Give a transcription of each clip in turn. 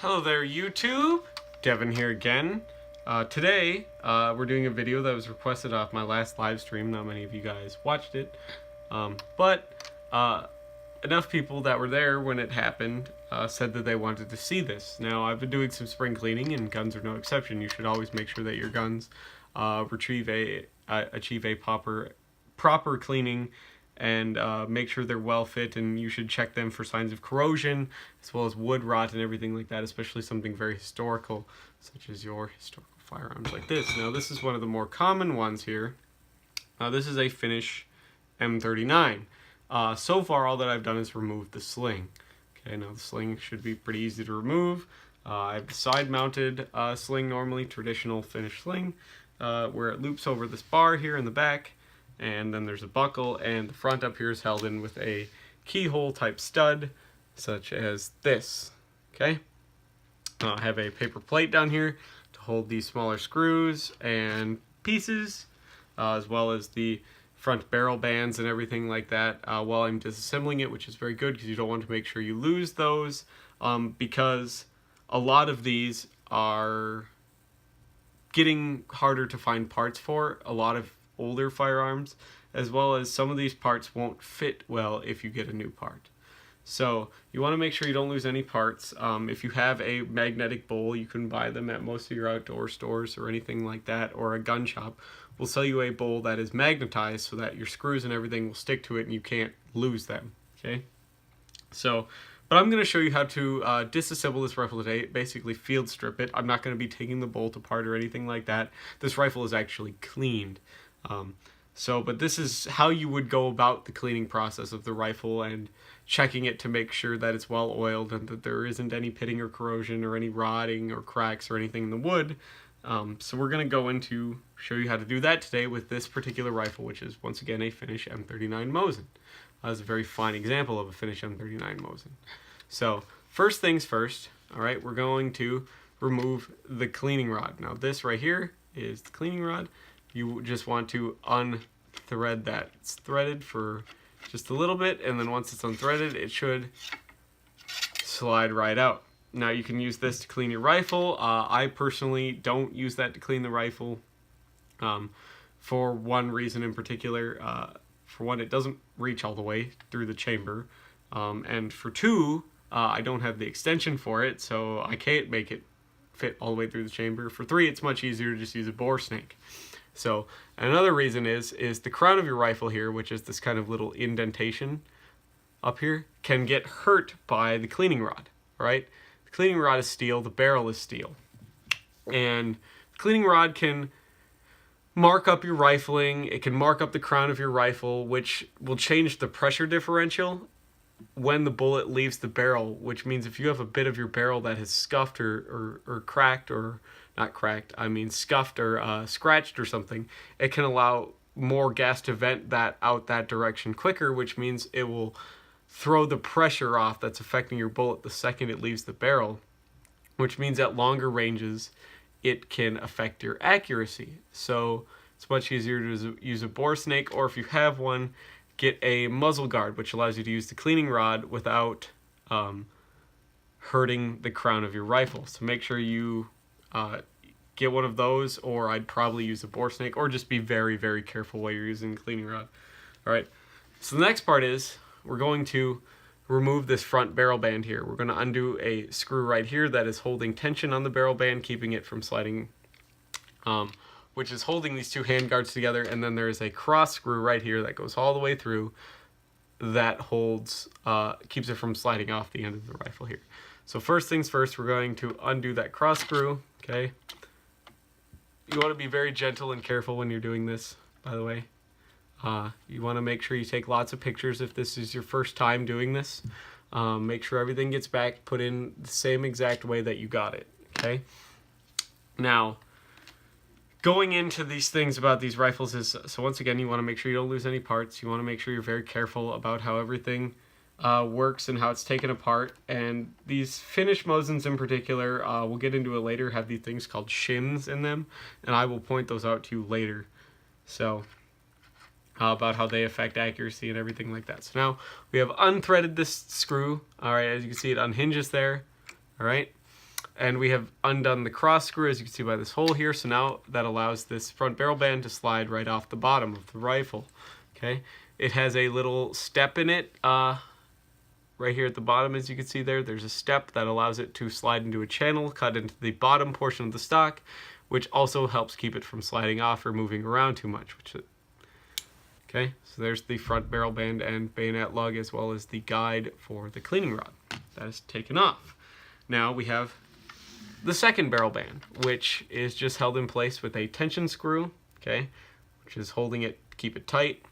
Hello there, YouTube. Devin here again. Today, we're doing a video that was requested off my last live stream. Not many of you guys watched it, but enough people that were there when it happened said that they wanted to see this. Now, I've been doing some spring cleaning, and guns are no exception. You should always make sure that your guns achieve a proper cleaning and make sure they're well fit, and you should check them for signs of corrosion as well as wood rot and everything like that, especially something very historical such as your historical firearms like this. Now this is one of the more common ones here. This is a Finnish M39. So far all that I've done is remove the sling. Okay, now the sling should be pretty easy to remove. I have the side mounted sling, normally traditional Finnish sling, where it loops over this bar here in the back, and then there's a buckle, and the front up here is held in with a keyhole type stud such as this. Okay, I have a paper plate down here to hold these smaller screws and pieces, as well as the front barrel bands and everything like that while I'm disassembling it, which is very good because you don't want to make sure you lose those, because a lot of these are getting harder to find parts for, a lot of older firearms, as well as some of these parts won't fit well if you get a new part. So you want to make sure you don't lose any parts. If you have a magnetic bowl, you can buy them at most of your outdoor stores or anything like that, or a gun shop will sell you a bowl that is magnetized so that your screws and everything will stick to it and you can't lose them. Okay, so but I'm going to show you how to disassemble this rifle today, basically field strip it. I'm not going to be taking the bolt apart or anything like that. This rifle is actually cleaned. But this is how you would go about the cleaning process of the rifle and checking it to make sure that it's well oiled and that there isn't any pitting or corrosion or any rotting or cracks or anything in the wood. So we're going to go into show you how to do that today with this particular rifle, which is once again a Finnish M39 Mosin. That's a very fine example of a Finnish M39 Mosin. So first things first, all right, we're going to remove the cleaning rod. Now this right here is the cleaning rod. You just want to unthread that. It's threaded for just a little bit, and then once it's unthreaded, it should slide right out. Now you can use this to clean your rifle. I personally don't use that to clean the rifle for one reason in particular. For one, it doesn't reach all the way through the chamber, and for two, I don't have the extension for it, so I can't make it fit all the way through the chamber. For three, it's much easier to just use a bore snake. So another reason is the crown of your rifle here, which is this kind of little indentation up here, can get hurt by the cleaning rod, right? The cleaning rod is steel, the barrel is steel. And the cleaning rod can mark up your rifling, it can mark up the crown of your rifle, which will change the pressure differential when the bullet leaves the barrel, which means if you have a bit of your barrel that has scuffed or cracked, or not cracked, I mean scuffed or scratched or something, it can allow more gas to vent that out that direction quicker, which means it will throw the pressure off that's affecting your bullet the second it leaves the barrel, which means at longer ranges it can affect your accuracy. So it's much easier to use a bore snake, or if you have one, get a muzzle guard, which allows you to use the cleaning rod without hurting the crown of your rifle. So make sure you get one of those, or I'd probably use a bore snake, or just be very, very careful while you're using the cleaning rod. All right, so the next part is we're going to remove this front barrel band here. We're going to undo a screw right here that is holding tension on the barrel band, keeping it from sliding, which is holding these two hand guards together, and then there is a cross screw right here that goes all the way through that holds, keeps it from sliding off the end of the rifle here. So first things first, we're going to undo that cross screw, okay? You want to be very gentle and careful when you're doing this, by the way. You want to make sure you take lots of pictures if this is your first time doing this. Make sure everything gets back put in the same exact way that you got it, okay? Now, going into these things about these rifles is, so once again, you want to make sure you don't lose any parts. You want to make sure you're very careful about how everything works and how it's taken apart. And these Finnish Mosins in particular, we'll get into it later, have these things called shims in them, and I will point those out to you later. So about how they affect accuracy and everything like that. So now we have unthreaded this screw. All right, as you can see, it unhinges there. All right, And we have undone the cross screw, as you can see by this hole here. So now that allows this front barrel band to slide right off the bottom of the rifle. Okay, it has a little step in it right here at the bottom, as you can see there. There's a step that allows it to slide into a channel cut into the bottom portion of the stock, which also helps keep it from sliding off or moving around too much. Okay, so there's the front barrel band and bayonet lug, as well as the guide for the cleaning rod. That is taken off. Now we have the second barrel band, which is just held in place with a tension screw, okay, which is holding it to keep it tight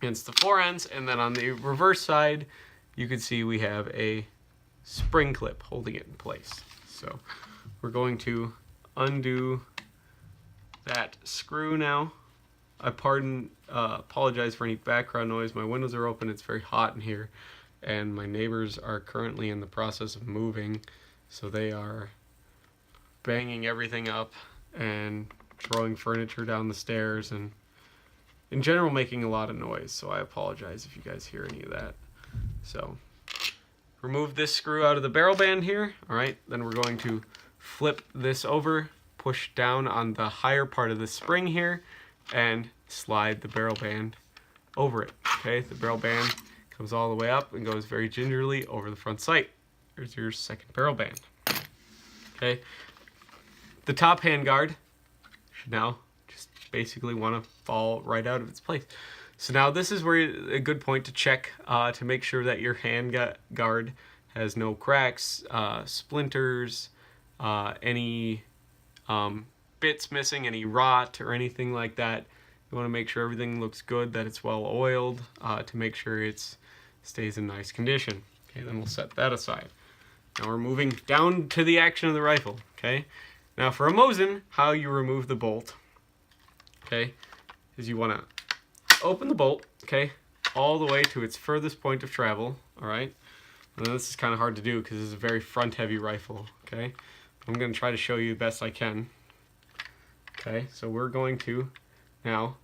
against the four ends. And then on the reverse side, you can see we have a spring clip holding it in place. So we're going to undo that screw now. I apologize for any background noise. My windows are open, it's very hot in here, and my neighbors are currently in the process of moving, so they are banging everything up and throwing furniture down the stairs and in general making a lot of noise, so I apologize if you guys hear any of that. So remove this screw out of the barrel band here. Alright, then we're going to flip this over, push down on the higher part of the spring here, and slide the barrel band over it. Okay, the barrel band comes all the way up and goes very gingerly over the front sight. There's your second barrel band. Okay, the top handguard should now just basically want to fall right out of its place. So now this is where a good point to check to make sure that your handguard has no cracks, splinters, any bits missing, any rot or anything like that. You want to make sure everything looks good, that it's well oiled, to make sure it stays in nice condition. Okay, then we'll set that aside. Now we're moving down to the action of the rifle. Okay, now for a Mosin, how you remove the bolt, okay, is you want to open the bolt, okay, all the way to its furthest point of travel. All right, and this is kind of hard to do because this is a very front heavy rifle. Okay, I'm going to try to show you the best I can. Okay, so we're going to now,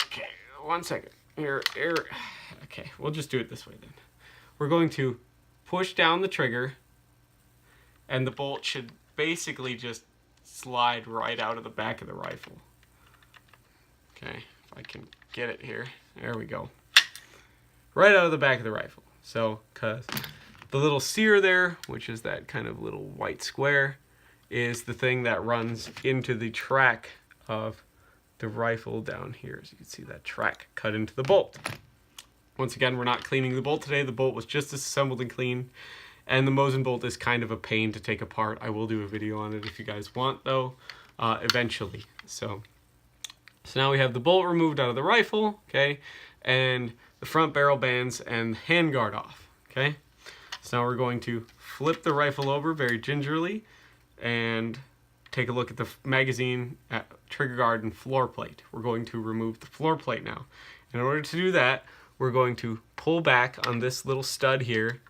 okay, 1 second, here, okay, we'll just do it this way then. We're going to push down the trigger, and the bolt should basically just slide right out of the back of the rifle. Okay, if I can get it here, there we go. Right out of the back of the rifle. So, because the little sear there, which is that kind of little white square, is the thing that runs into the track of the rifle down here. As you can see, that track cut into the bolt. Once again, we're not cleaning the bolt today. The bolt was just disassembled and cleaned. And the Mosin bolt is kind of a pain to take apart. I will do a video on it if you guys want, though, eventually. So now we have the bolt removed out of the rifle, okay, and the front barrel bands and handguard off, okay. So now we're going to flip the rifle over very gingerly and take a look at the magazine, trigger guard, and floor plate. We're going to remove the floor plate now. In order to do that, we're going to pull back on this little stud here,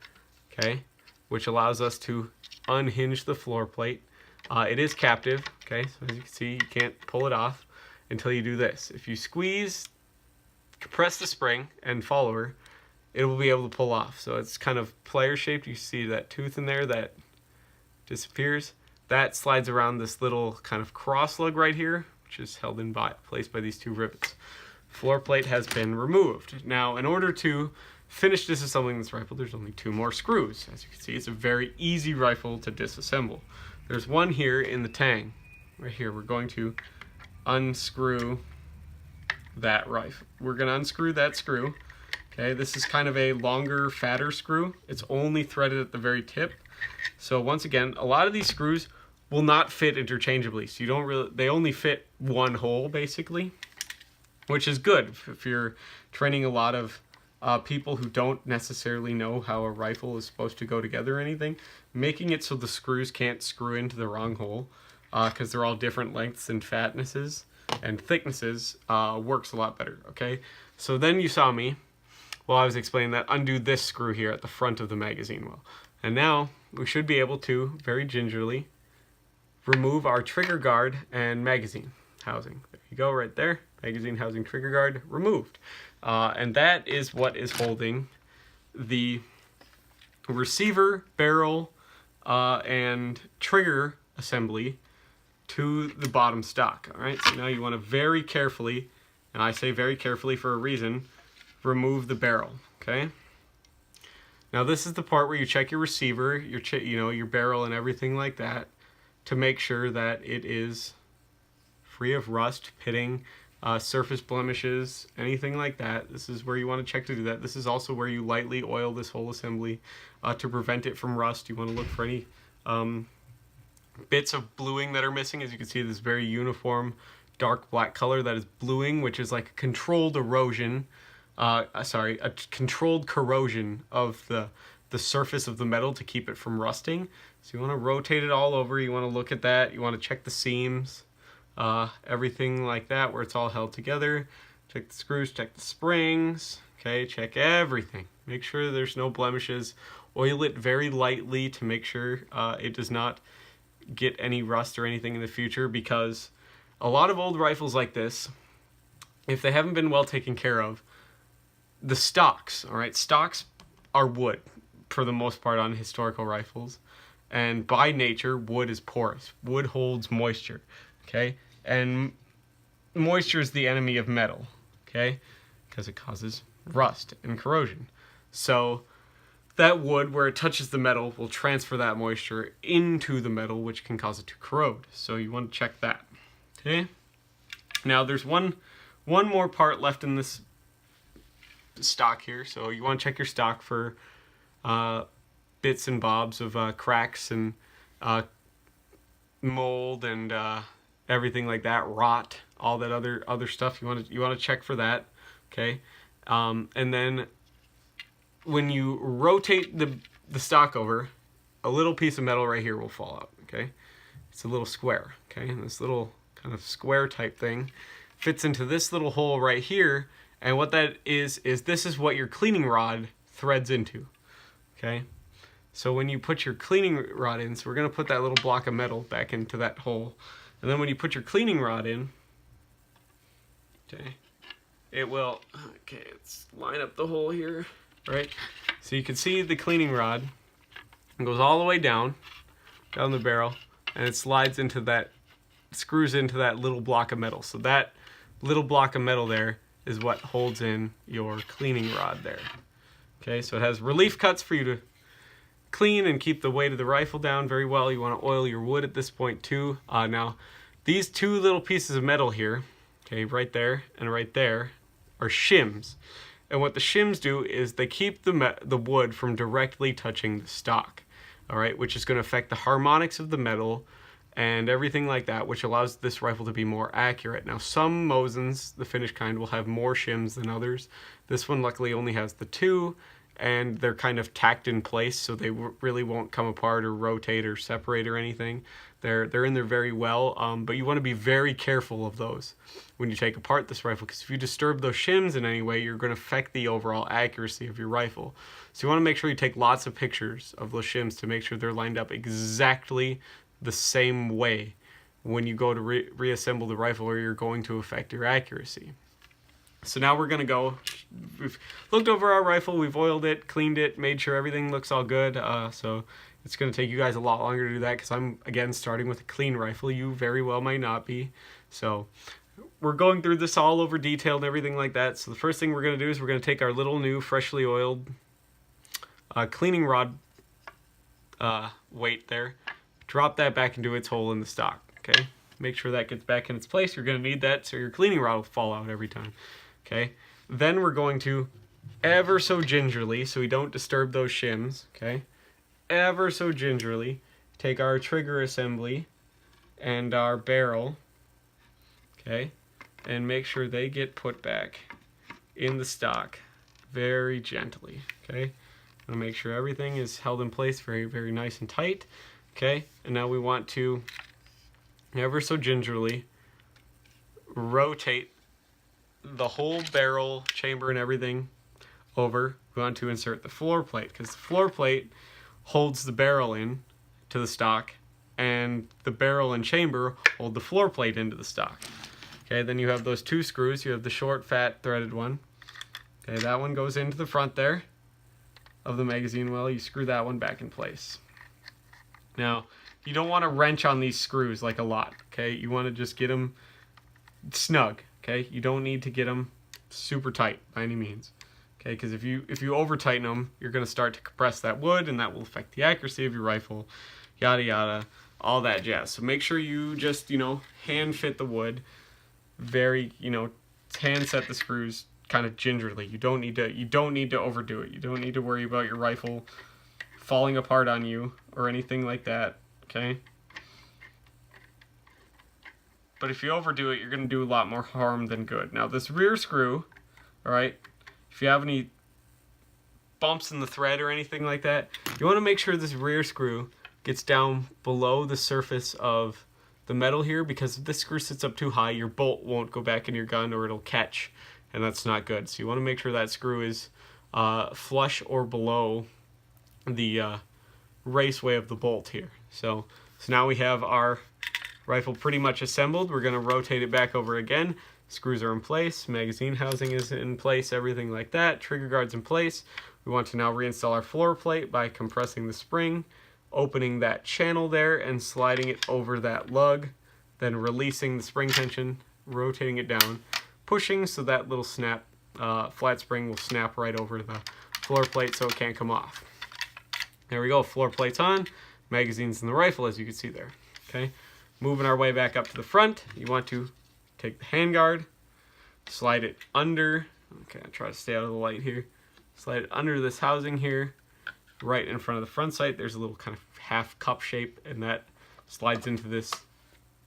okay, which allows us to unhinge the floor plate. It is captive, okay, so as you can see, you can't pull it off until you do this. If you squeeze, compress the spring, and follow her, it will be able to pull off. So it's kind of player shaped. You see that tooth in there that disappears. That slides around this little kind of cross lug right here, which is held in place by these two rivets. Floor plate has been removed. Now, in order to finish disassembling this rifle, there's only 2 more screws. As you can see, it's a very easy rifle to disassemble. There's one here in the tang. Right here, we're going to unscrew that rifle. We're going to unscrew that screw. Okay, this is kind of a longer, fatter screw. It's only threaded at the very tip. So once again, a lot of these screws will not fit interchangeably. So you don't really, they only fit one hole basically, which is good if you're training a lot of people who don't necessarily know how a rifle is supposed to go together or anything. Making it so the screws can't screw into the wrong hole, because they're all different lengths and fatnesses and thicknesses, works a lot better, okay? So then you saw me, while I was explaining that, undo this screw here at the front of the magazine well. And now we should be able to, very gingerly, remove our trigger guard and magazine housing. There you go, right there. Magazine housing, trigger guard removed. And that is what is holding the receiver barrel and trigger assembly to the bottom stock. All right, so now you want to very carefully, and I say very carefully for a reason, remove the barrel. Okay. Now this is the part where you check your receiver, your barrel and everything like that, to make sure that it is free of rust, pitting, surface blemishes, anything like that. This is where you want to check to do that. This is also where you lightly oil this whole assembly to prevent it from rust. You want to look for any bits of bluing that are missing. As you can see, this very uniform dark black color that is bluing, which is like a controlled erosion. A controlled corrosion of the surface of the metal to keep it from rusting. So you want to rotate it all over. You want to look at that. You want to check the seams, everything like that, where it's all held together. Check the screws, check the springs. Okay, check everything. Make sure there's no blemishes. Oil it very lightly to make sure it does not get any rust or anything in the future, because a lot of old rifles like this, if they haven't been well taken care of, the stocks, all right, stocks are wood for the most part on historical rifles, and by nature wood is porous. Wood holds moisture, okay, and moisture is the enemy of metal, okay, because it causes rust and corrosion. So that wood, where it touches the metal, will transfer that moisture into the metal, which can cause it to corrode. So you want to check that. Okay. Now there's one more part left in this stock here, so you want to check your stock for bits and bobs of cracks and mold and everything like that, rot, all that other stuff. You want to check for that. Okay, and then when you rotate the stock over, a little piece of metal right here will fall out. Okay, it's a little square. Okay, and this little kind of square type thing fits into this little hole right here. And what that is this is what your cleaning rod threads into, okay? So when you put your cleaning rod in, so we're going to put that little block of metal back into that hole. And then when you put your cleaning rod in, okay, it will, okay, let's line up the hole here, right? So you can see the cleaning rod goes all the way down the barrel, and it slides into that, screws into that little block of metal. So that little block of metal there is what holds in your cleaning rod there. Okay, so it has relief cuts for you to clean and keep the weight of the rifle down very well. You want to oil your wood at this point too. Now, these two little pieces of metal here, okay, right there and right there, are shims. And what the shims do is they keep the wood from directly touching the stock, all right, which is going to affect the harmonics of the metal and everything like that, which allows this rifle to be more accurate. Now, some Mosins, the Finnish kind, will have more shims than others. This one luckily only has the two, and they're kind of tacked in place, so they really won't come apart or rotate or separate or anything. They're in there very well, but you want to be very careful of those when you take apart this rifle, because if you disturb those shims in any way, you're going to affect the overall accuracy of your rifle. So you want to make sure you take lots of pictures of those shims to make sure they're lined up exactly the same way when you go to reassemble the rifle, or you're going to affect your accuracy. So now we're going to go, we've looked over our rifle, we've oiled it, cleaned it, made sure everything looks all good. So it's going to take you guys a lot longer to do that, because I'm, again, starting with a clean rifle. You very well might not be. So we're going through this all over detailed and everything like that. So the first thing we're going to do is we're going to take our little new freshly oiled cleaning rod weight there, drop that back into its hole in the stock, okay? Make sure that gets back in its place. You're going to need that so your cleaning rod will fall out every time, okay? Then we're going to, ever so gingerly, so we don't disturb those shims, okay? Ever so gingerly, take our trigger assembly and our barrel, okay? And make sure they get put back in the stock very gently, okay? I'm going to make sure everything is held in place very, very nice and tight. Okay, and now we want to, ever so gingerly, rotate the whole barrel, chamber, and everything over. We want to insert the floor plate, because the floor plate holds the barrel in to the stock, and the barrel and chamber hold the floor plate into the stock. Okay, then you have those two screws. You have the short, fat, threaded one. Okay, that one goes into the front there of the magazine well. You screw that one back in place. Now, you don't want to wrench on these screws like a lot, okay? You want to just get them snug, okay? You don't need to get them super tight by any means, okay? Because if you over tighten them, you're going to start to compress that wood, and that will affect the accuracy of your rifle, yada yada, all that jazz. So make sure you just, hand fit the wood, very, hand set the screws kind of gingerly. You don't need to overdo it. You don't need to worry about your rifle falling apart on you or anything like that, okay? But if you overdo it, you're going to do a lot more harm than good. Now, this rear screw, all right, if you have any bumps in the thread or anything like that, you want to make sure this rear screw gets down below the surface of the metal here, because if this screw sits up too high, your bolt won't go back in your gun or it'll catch, and that's not good. So you want to make sure that screw is flush or below the raceway of the bolt here. So now we have our rifle pretty much assembled. We're going to rotate it back over again. Screws are in place, magazine housing is in place, everything like that. Trigger guard's in place. We want to now reinstall our floor plate by compressing the spring, opening that channel there and sliding it over that lug, then releasing the spring tension, rotating it down, pushing so that little snap, flat spring will snap right over the floor plate so it can't come off. There we go, floor plate's on, magazine's in the rifle as you can see there. Okay, moving our way back up to the front, you want to take the handguard, slide it under, okay, I'll try to stay out of the light here, slide it under this housing here, right in front of the front sight. There's a little kind of half cup shape, and that slides into this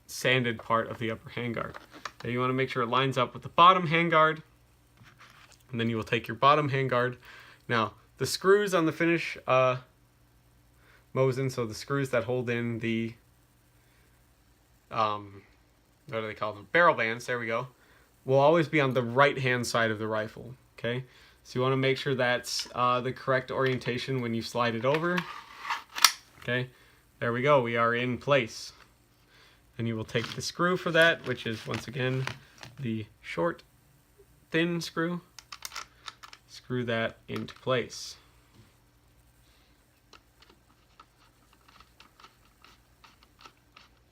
sanded part of the upper handguard. Now you want to make sure it lines up with the bottom handguard, and then you will take your bottom handguard. Now, the screws on the Finnish Mosin, so the screws that hold in the, what do they call them? Barrel bands, there we go, will always be on the right-hand side of the rifle, okay? So you want to make sure that's the correct orientation when you slide it over. Okay, there we go, we are in place. And you will take the screw for that, which is once again the short, thin screw. Screw that into place.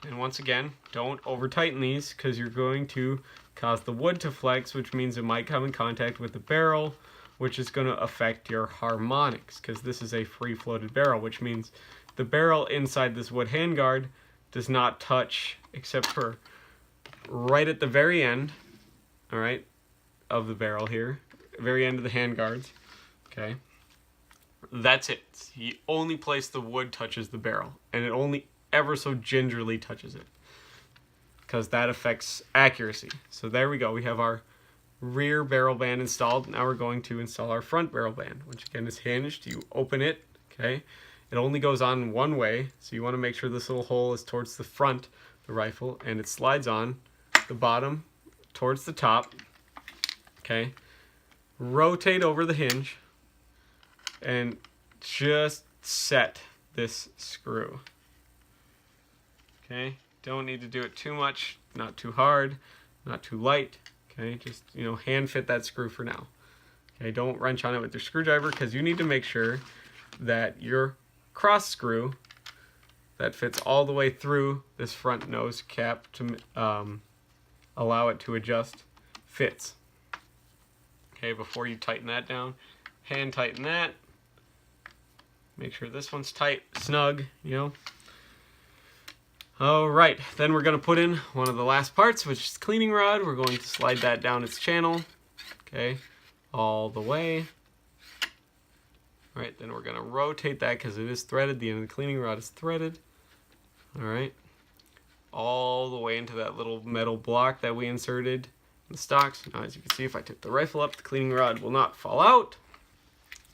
And once again, don't over tighten these because you're going to cause the wood to flex, which means it might come in contact with the barrel, which is going to affect your harmonics, because this is a free floated barrel, which means the barrel inside this wood handguard does not touch except for right at the very end, all right, of the barrel here, very end of the handguards, okay? That's it. It's the only place the wood touches the barrel, and it only ever so gingerly touches it, because that affects accuracy. So there we go. We have our rear barrel band installed. Now we're going to install our front barrel band, which again is hinged. You open it, okay? It only goes on one way, so you want to make sure this little hole is towards the front of the rifle, and it slides on the bottom towards the top, okay? Rotate over the hinge, and just set this screw. Okay, don't need to do it too much, not too hard, not too light. Okay, just, hand fit that screw for now. Okay, don't wrench on it with your screwdriver, because you need to make sure that your cross screw that fits all the way through this front nose cap to allow it to adjust fits. Okay, before you tighten that down, hand tighten that. Make sure this one's tight, snug, Alright, then we're going to put in one of the last parts, which is the cleaning rod. We're going to slide that down its channel, okay, all the way. Alright, then we're going to rotate that because it is threaded. The end of the cleaning rod is threaded. Alright, all the way into that little metal block that we inserted in the stocks. Now, as you can see, if I tip the rifle up, the cleaning rod will not fall out.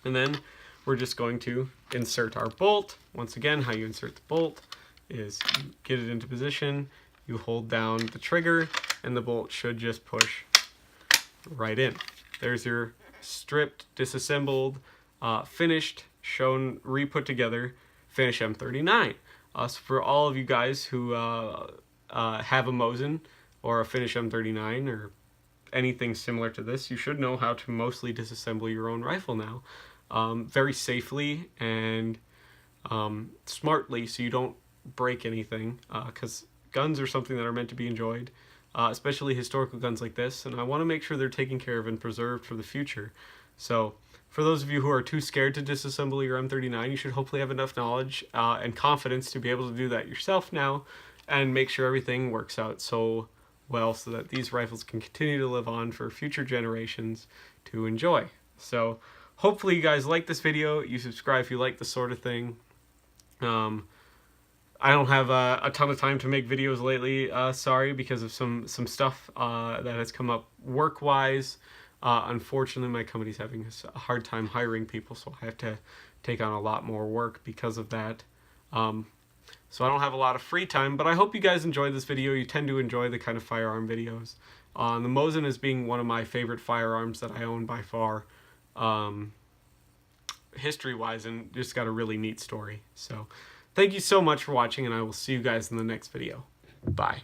And then we're just going to insert our bolt. Once again, how you insert the bolt is you get it into position, you hold down the trigger, and the bolt should just push right in. There's your stripped, disassembled, finished, shown, re-put together Finnish M39. So for all of you guys who have a Mosin or a Finnish M39 or anything similar to this, you should know how to mostly disassemble your own rifle now very safely and smartly so you don't break anything, because guns are something that are meant to be enjoyed, especially historical guns like this, and I want to make sure they're taken care of and preserved for the future. So for those of you who are too scared to disassemble your M39, you should hopefully have enough knowledge and confidence to be able to do that yourself now and make sure everything works out so well so that these rifles can continue to live on for future generations to enjoy. So hopefully you guys like this video. You subscribe if you like this sort of thing. I don't have a ton of time to make videos lately, sorry, because of some stuff that has come up work-wise. Unfortunately, my company's having a hard time hiring people, so I have to take on a lot more work because of that. So I don't have a lot of free time, but I hope you guys enjoyed this video. You tend to enjoy the kind of firearm videos. The Mosin is being one of my favorite firearms that I own by far, history-wise, and just got a really neat story. So thank you so much for watching, and I will see you guys in the next video. Bye.